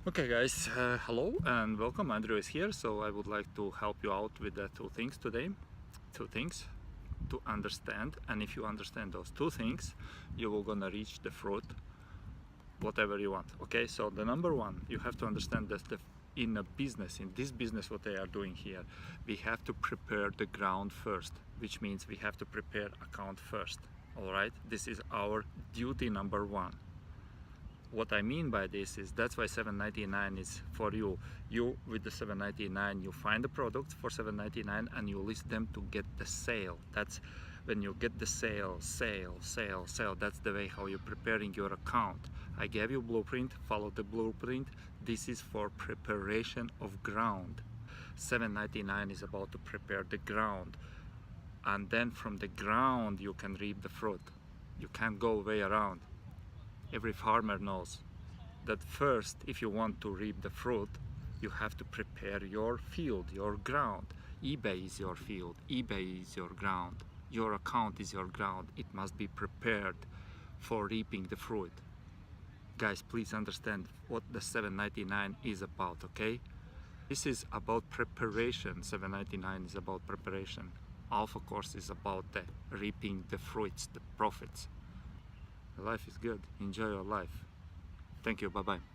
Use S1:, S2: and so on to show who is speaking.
S1: Okay guys, hello and welcome. Andrew is here, so I would like to help you out with the two things today. Two things to understand, and if you understand those two things, you will gonna reach the fruit, whatever you want. Okay, so the number one, you have to understand that in this business what they are doing here, we have to prepare the ground first, which means we have to prepare account first. All right, this is our duty number one. What I mean by this is that's why $7.99 is for you. You with the $7.99 you find the product for $7.99 and you list them to get the sale. That's when you get the sale. That's the way how you're preparing your account. I gave you blueprint, follow the blueprint. This is for preparation of ground. $7.99 is about to prepare the ground, and then from the ground you can reap the fruit. You can't go way around. Every farmer knows that first, if you want to reap the fruit, you have to prepare your field, your ground. eBay is your field, eBay is your ground, your account is your ground. It must be prepared for reaping the fruit. Guys, please understand what the $7.99 is about, okay? This is about preparation. $7.99 is about preparation. Alpha course is about the reaping the fruits, the profits. Life is good. Enjoy your life. Thank you. Bye-bye.